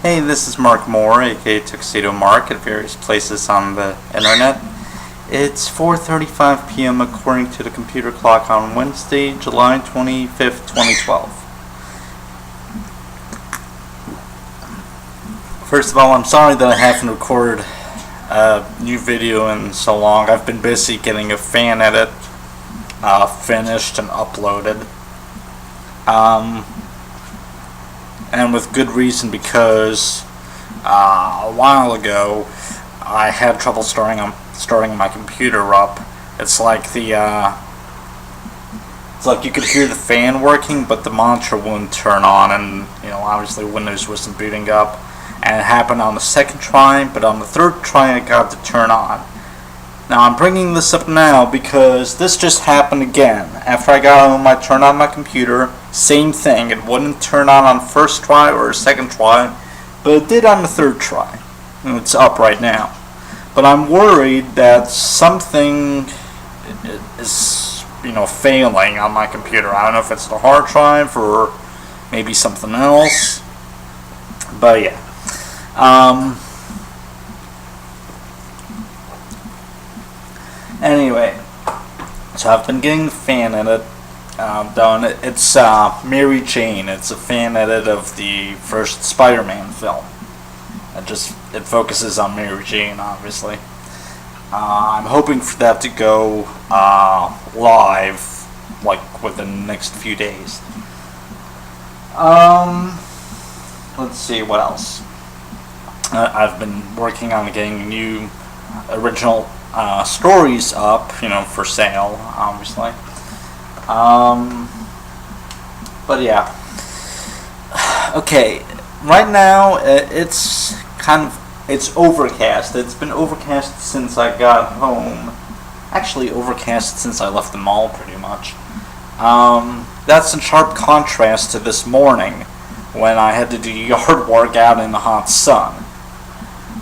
Hey, this is Mark Moore, aka Tuxedo Mark, at various places on the internet. It's 4:35 p.m. according to the computer clock on Wednesday, July 25th, 2012. First of all, I'm sorry that I haven't recorded a new video in so long. I've been busy getting a fan edit finished and uploaded. And with good reason, because a while ago I had trouble starting my computer up. It's like you could hear the fan working, but the monitor wouldn't turn on, and obviously Windows wasn't booting up. And it happened on the second try, but on the third try I got it to turn on. Now I'm bringing this up now because this just happened again. After I got home, I turned on my computer. Same thing. It wouldn't turn on first try or second try, but it did on the third try. And it's up right now. But I'm worried that something is, failing on my computer. I don't know if it's the hard drive or maybe something else. But yeah. Anyway, so I've been getting the fan edit done. It's Mary Jane. It's a fan edit of the first Spider-Man film. It focuses on Mary Jane, obviously. I'm hoping for that to go live, within the next few days. Let's see what else. I've been working on getting new original stories up, for sale, obviously. But yeah. Okay, right now it's overcast. It's been overcast since I got home. Actually, overcast since I left the mall, pretty much. That's in sharp contrast to this morning, when I had to do yard work out in the hot sun.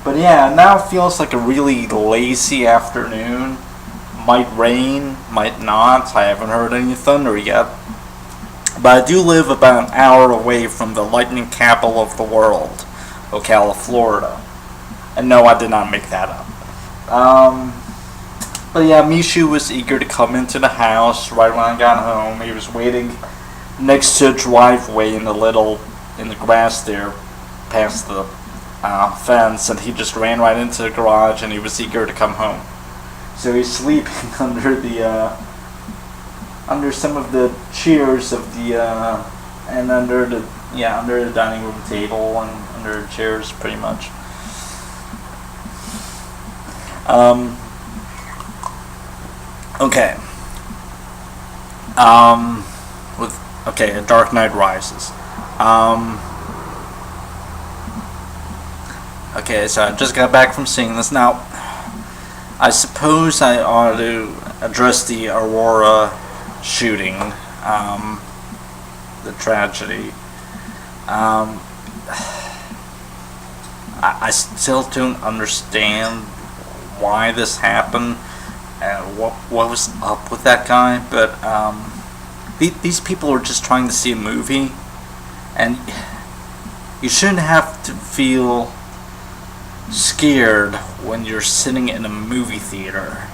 But yeah, now it feels like a really lazy afternoon. Might rain, might not. I haven't heard any thunder yet. But I do live about an hour away from the lightning capital of the world, Ocala, Florida. And no, I did not make that up. But yeah, Mishu was eager to come into the house right when I got home. He was waiting next to a driveway in the grass there, past the fence, and he just ran right into the garage, and he was eager to come home. So he's sleeping under some of the chairs of and under the dining room table and under the chairs, pretty much. Okay. A Dark Knight Rises. Okay, so I just got back from seeing this. Now, I suppose I ought to address the Aurora shooting, the tragedy. I still don't understand why this happened and what was up with that guy, but these people are just trying to see a movie, and you shouldn't have to feel scared when you're sitting in a movie theater.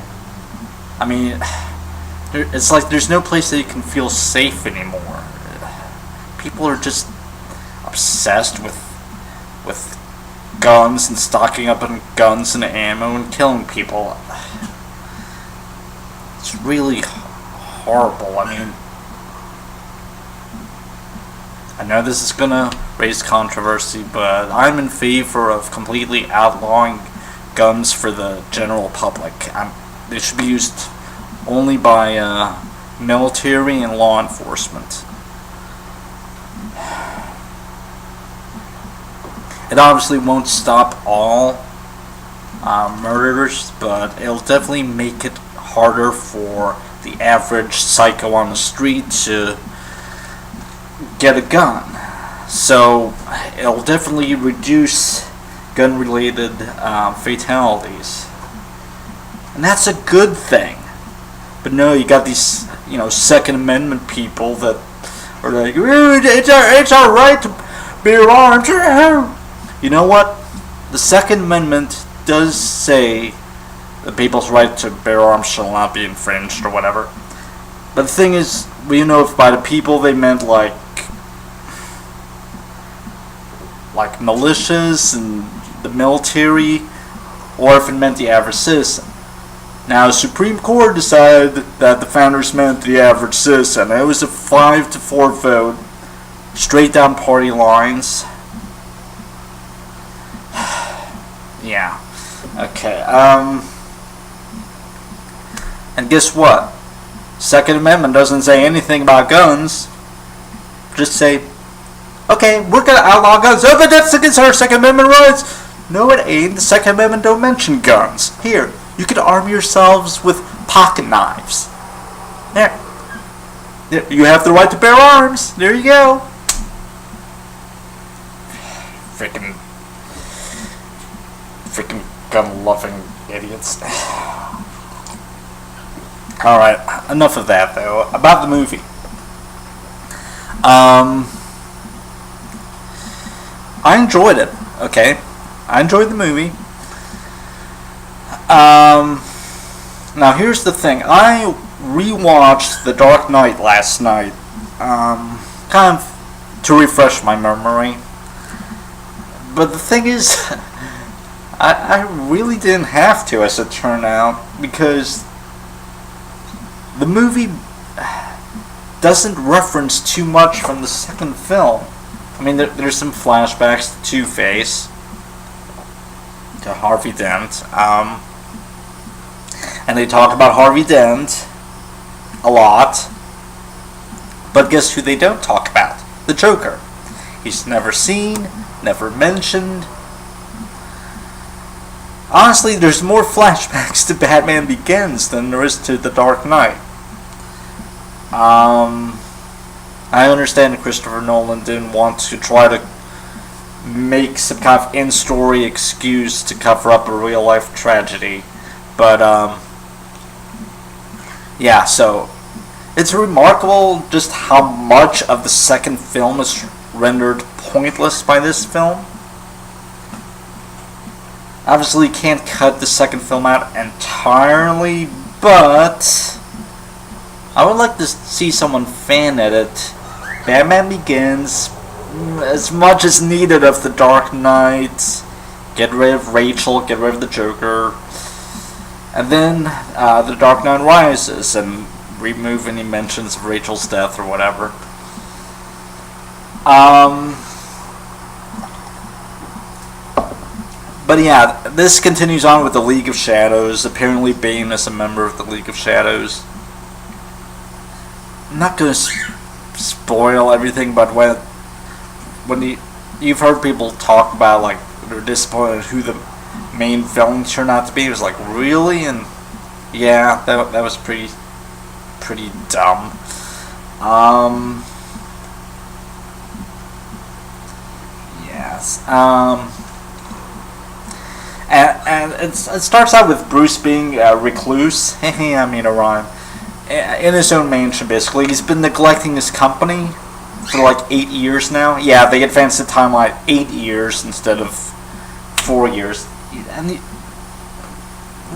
I mean, it's like there's no place that you can feel safe anymore. People are just obsessed with guns and stocking up on guns and ammo and killing people. It's really horrible. I mean, I know this is gonna raise controversy, but I'm in favor of completely outlawing guns for the general public. They should be used only by military and law enforcement. It obviously won't stop all murders, but it'll definitely make it harder for the average psycho on the street to get a gun. So it'll definitely reduce gun-related fatalities, and that's a good thing. But no, you got these Second Amendment people that are like, it's our right to bear arms. You know what? The Second Amendment does say that people's right to bear arms shall not be infringed or whatever. But the thing is, we know if by the people they meant like militias and the military, or if it meant the average citizen. Now, the Supreme Court decided that the founders meant the average citizen. It was a 5-4 vote, straight down party lines. Yeah. Okay. And guess what? Second Amendment doesn't say anything about guns. Just say, okay, we're gonna outlaw guns. Oh, but that's against our Second Amendment rights. No, it ain't. The Second Amendment don't mention guns. Here, you can arm yourselves with pocket knives. There. You have the right to bear arms. There you go. Freaking gun-loving idiots. Alright, enough of that, though. About the movie. I enjoyed it, okay? I enjoyed the movie. Now here's the thing. I rewatched The Dark Knight last night, kind of to refresh my memory. But the thing is, I really didn't have to, as it turned out, because the movie doesn't reference too much from the second film. I mean, there's some flashbacks to Two-Face, to Harvey Dent, and they talk about Harvey Dent a lot, but guess who they don't talk about? The Joker. He's never seen, never mentioned. Honestly, there's more flashbacks to Batman Begins than there is to The Dark Knight. I understand that Christopher Nolan didn't want to try to make some kind of in-story excuse to cover up a real-life tragedy, but yeah, so it's remarkable just how much of the second film is rendered pointless by this film. Obviously, you can't cut the second film out entirely, but I would like to see someone fan edit Batman Begins as much as needed of The Dark Knight, get rid of Rachel, get rid of the Joker, and then The Dark Knight Rises, and remove any mentions of Rachel's death or whatever. But yeah, this continues on with the League of Shadows. Apparently Bane is a member of the League of Shadows. I'm not going to spoil everything, but when you've heard people talk about, like, they're disappointed who the main villain turned out to be, it was like, really? And yeah, that was pretty dumb. Yes. And it starts out with Bruce being a recluse. I mean a rhyme. In his own mansion, basically. He's been neglecting his company for like 8 years now. Yeah, they advanced the timeline 8 years instead of 4 years. And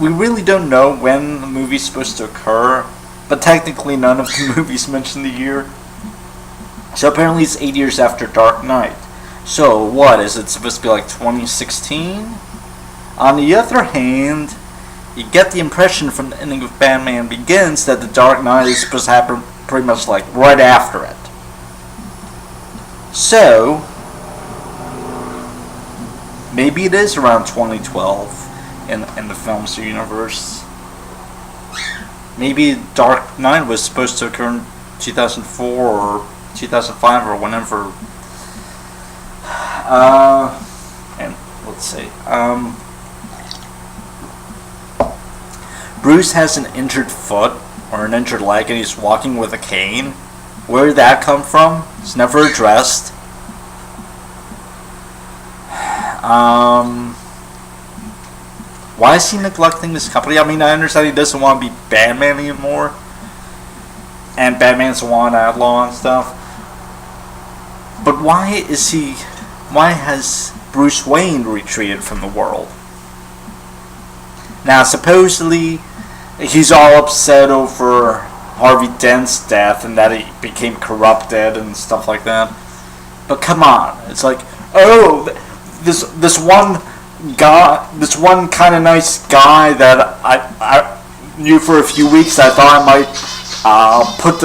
we really don't know when the movie's supposed to occur, but technically none of the movies mention the year. So apparently it's 8 years after Dark Knight. So what, is it supposed to be like 2016? On the other hand, you get the impression from the ending of Batman Begins that The Dark Knight is supposed to happen pretty much like right after it. So, maybe it is around 2012 in the film's universe. Maybe Dark Knight was supposed to occur in 2004 or 2005 or whenever. And let's see. Bruce has an injured foot or an injured leg and he's walking with a cane. Where did that come from? It's never addressed. Why is he neglecting this company? I mean, I understand he doesn't want to be Batman anymore, and Batman's a wanted outlaw and stuff. But why has Bruce Wayne retreated from the world. Now, supposedly, he's all upset over Harvey Dent's death and that he became corrupted and stuff like that. But come on, it's like, oh, this one guy, this one kind of nice guy that I knew for a few weeks. I thought I might put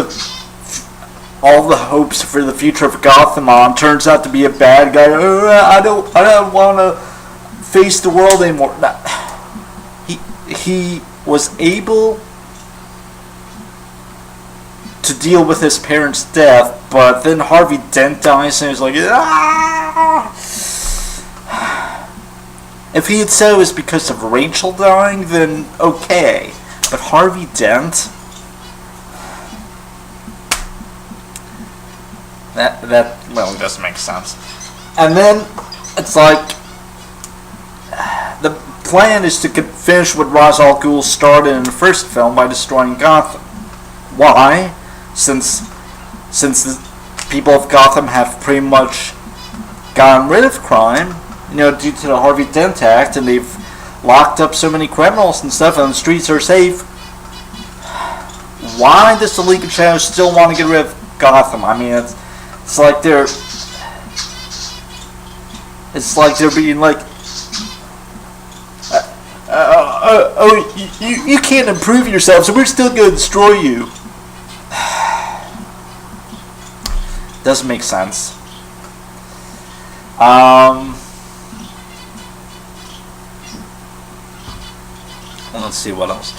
all the hopes for the future of Gotham on. Turns out to be a bad guy. I don't want to face the world anymore. He was able to deal with his parents' death, but then Harvey Dent dies, and he's like, ah! If he had said it was because of Rachel dying, then okay. But Harvey Dent, that really doesn't make sense. And then it's like the plan is to finish what Ra's al Ghul started in the first film by destroying Gotham. Why? Since the people of Gotham have pretty much gotten rid of crime, due to the Harvey Dent Act, and they've locked up so many criminals and stuff, and the streets are safe. Why does the League of Shadows still want to get rid of Gotham? I mean, it's like they're being like, you can't improve yourself, so we're still going to destroy you. Doesn't make sense. Let's see what else.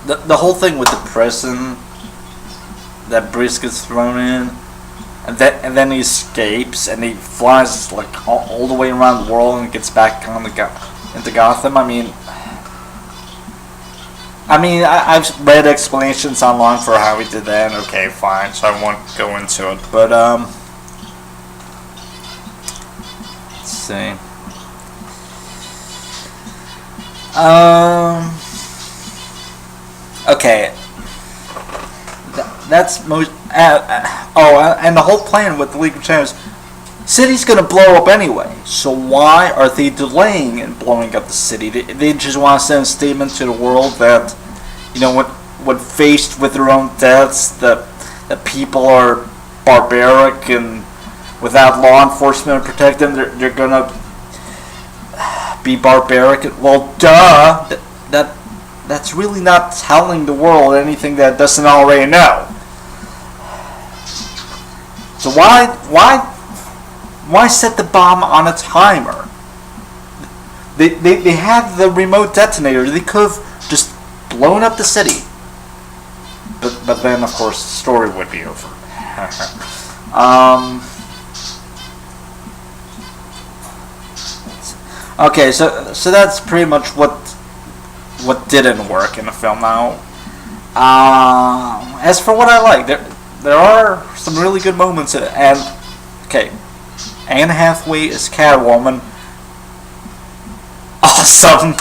The whole thing with the prison that Bruce gets thrown in, and then he escapes and he flies like all the way around the world and gets back on into Gotham. I've read explanations online for how he did that. Okay, fine, so I won't go into it. But let's see. Okay. That's most. And the whole plan with the League of Shadows, city's gonna blow up anyway. So why are they delaying and blowing up the city? They just want to send a statement to the world that, when faced with their own deaths, that people are barbaric and without law enforcement to protect them, they're gonna be barbaric. Well, duh. That's really not telling the world anything that it doesn't already know. So why set the bomb on a timer? They have the remote detonator. They could have just blown up the city. But then, of course, the story would be over. Okay, so that's pretty much what didn't work in the film. Now, as for what I like, there are some really good moments in it. And okay, Anne Hathaway is Catwoman. Awesome.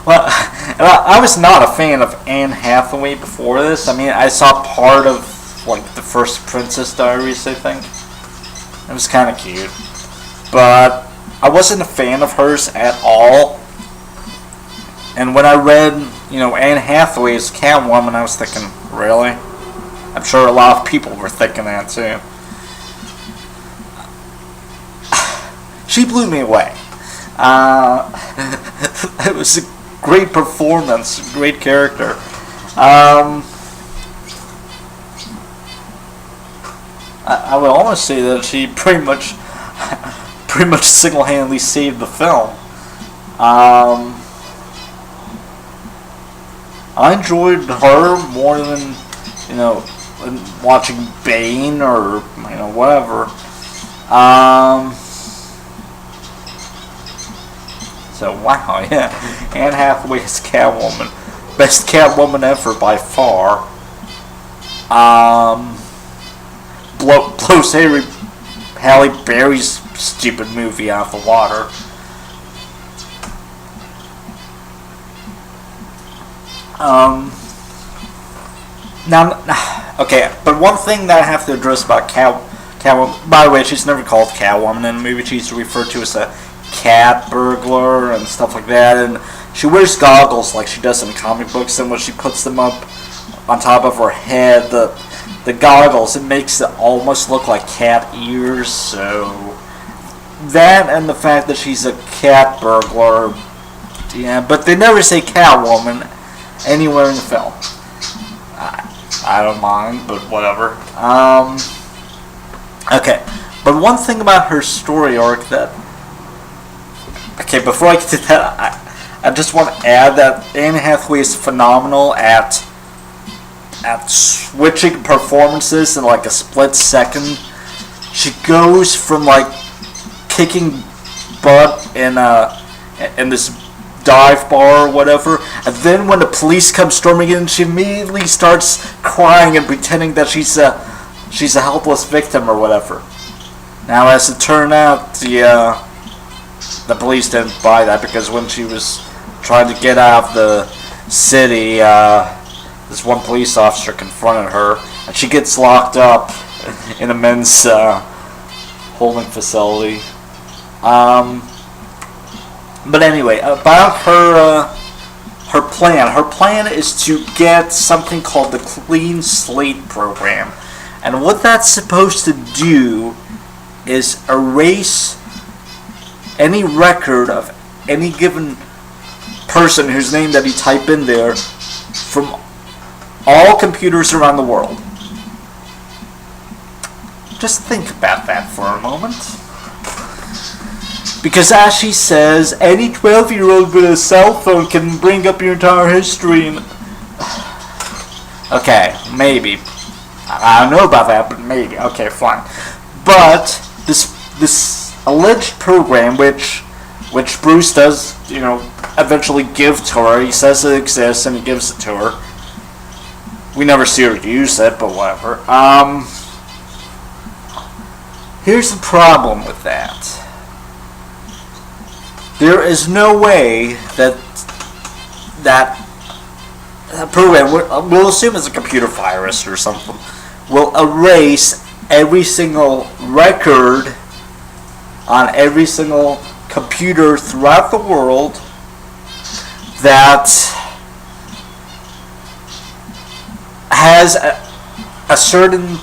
Well, I was not a fan of Anne Hathaway before this. I saw part of the first Princess Diaries, I think. It was kind of cute, but I wasn't a fan of hers at all. And when I read, Anne Hathaway's Catwoman, I was thinking, really? I'm sure a lot of people were thinking that too. She blew me away. It was a great performance, great character. I would almost say that she pretty much single-handedly saved the film. I enjoyed her more than watching Bane or whatever. So wow, yeah, Anne Hathaway is Catwoman, best Catwoman ever by far. Blows Halle Berry's stupid movie out of the water. Now, okay, but one thing that I have to address about Catwoman. By the way, she's never called Catwoman in the movie. She's referred to as a cat burglar and stuff like that. And she wears goggles like she does in comic books. And when she puts them up on top of her head, the goggles, it makes it almost look like cat ears. So that and the fact that she's a cat burglar, yeah. But they never say Catwoman anywhere in the film. I don't mind, but whatever. Okay, but one thing about her story arc that... Okay, before I get to that, I just want to add that Anne Hathaway is phenomenal at switching performances in like a split second. She goes from like kicking butt in this dive bar or whatever, and then when the police come storming in, she immediately starts crying and pretending that she's a helpless victim or whatever. Now, as it turned out, the police didn't buy that, because when she was trying to get out of the city, this one police officer confronted her, and she gets locked up in a men's holding facility. But anyway, about her plan. Her plan is to get something called the Clean Slate Program. And what that's supposed to do is erase any record of any given person whose name that you type in there from all computers around the world. Just think about that for a moment. Because as she says, any 12-year-old with a cell phone can bring up your entire history and... Okay, maybe. I don't know about that, but maybe. Okay, fine. But this alleged program, which Bruce does, eventually give to her. He says it exists and he gives it to her. We never see her use it, but whatever. Here's the problem with that. There is no way that program, we'll assume it's a computer virus or something, will erase every single record on every single computer throughout the world that has a certain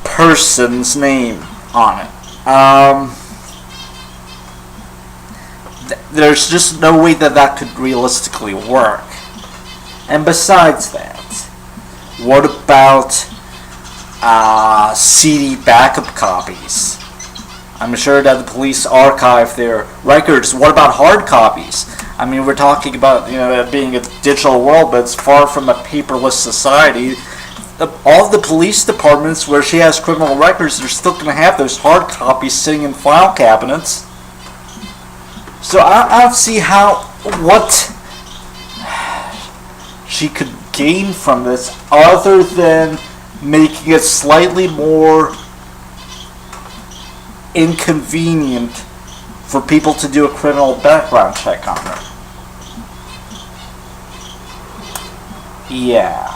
person's name on it. There's just no way that could realistically work. And besides that, what about CD backup copies? I'm sure that the police archive their records. What about hard copies? I mean, we're talking about it being a digital world, but it's far from a paperless society. All the police departments where she has criminal records, they're still going to have those hard copies sitting in file cabinets. So I don't see what she could gain from this other than making it slightly more inconvenient for people to do a criminal background check on her. Yeah.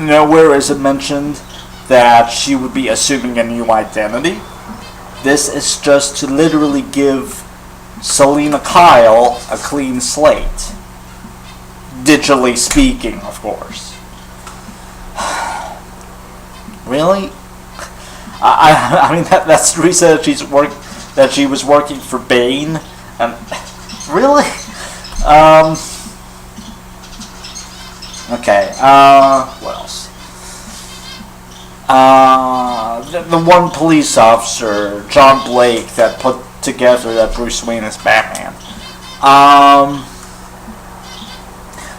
Nowhere is it mentioned that she would be assuming a new identity. This is just to literally give Selina Kyle a clean slate. Digitally speaking, of course. Really? I mean, that's the reason that she was working for Bane. And really? Okay. What else? The one police officer, John Blake, that put together that Bruce Wayne is Batman.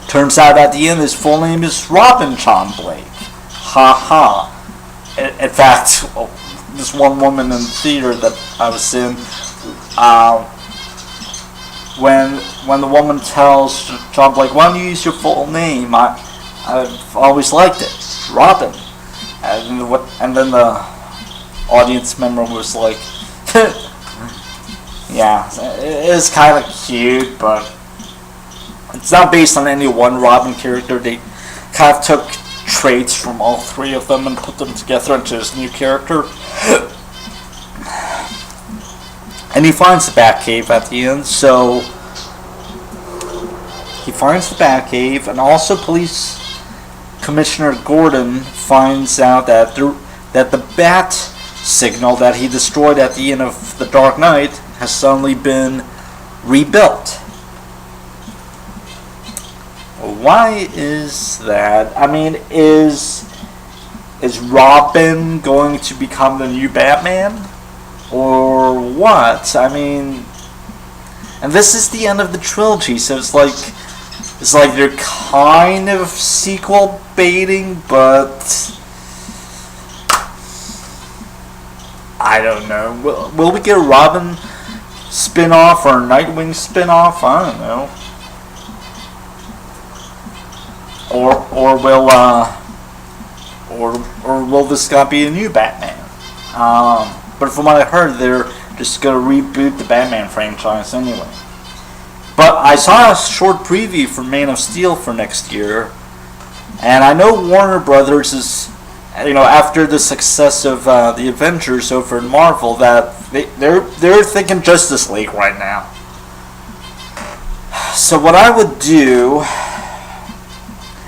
Turns out at the end his full name is Robin John Blake. Ha ha. In fact, this one woman in the theater that I was in, when the woman tells John Blake, "Why don't you use your full name?" I've always liked it, Robin. And then the audience member was like, yeah, it's kind of cute, but it's not based on any one Robin character. They kind of took traits from all three of them and put them together into his new character. And he finds the Batcave at the end, so he finds the Batcave, and also Police Commissioner Gordon finds out that the bat signal that he destroyed at the end of The Dark Knight has suddenly been rebuilt. Why is that? I mean, is Robin going to become the new Batman? Or what? I mean, and this is the end of the trilogy, so it's like they're kind of sequel baiting, but I don't know. Will we get a Robin spin-off or a Nightwing spin-off? I don't know. Or will this guy be a new Batman? But from what I heard, they're just gonna reboot the Batman franchise anyway. But I saw a short preview for Man of Steel for next year, and I know Warner Brothers is, after the success of the Avengers over in Marvel, that they're thinking Justice League right now. So what I would do,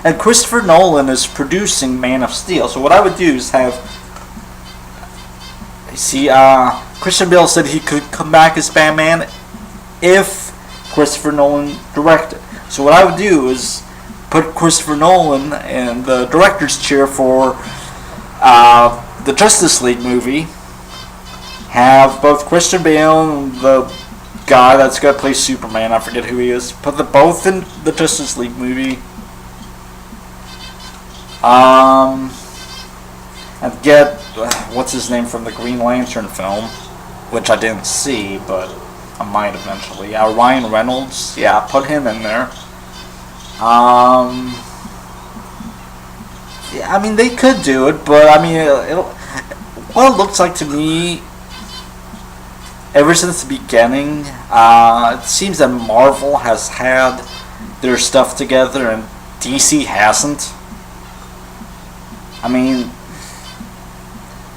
and Christopher Nolan is producing Man of Steel, so what I would do is Christian Bale said he could come back as Batman if Christopher Nolan directed. So what I would do is put Christopher Nolan in the director's chair for the Justice League movie. Have both Christian Bale and the guy that's going to play Superman, I forget who he is, put them both in the Justice League movie. And get what's his name from the Green Lantern film, which I didn't see, but I might eventually. Ryan Reynolds, yeah, put him in there. Yeah, I mean they could do it, but I mean what it looks like to me, ever since the beginning, it seems that Marvel has had their stuff together and DC hasn't. I mean,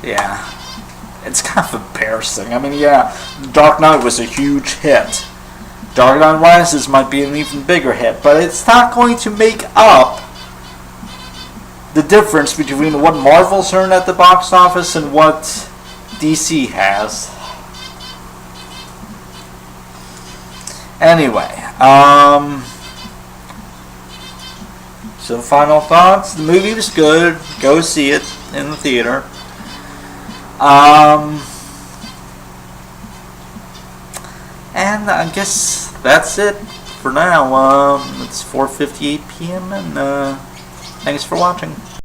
yeah, it's kind of embarrassing. I mean, yeah, Dark Knight was a huge hit. Dark Knight Rises might be an even bigger hit, but it's not going to make up the difference between what Marvel's earned at the box office and what DC has. Anyway, so final thoughts. The movie was good. Go see it in the theater. And I guess that's it for now. It's 4:58 p.m. and thanks for watching.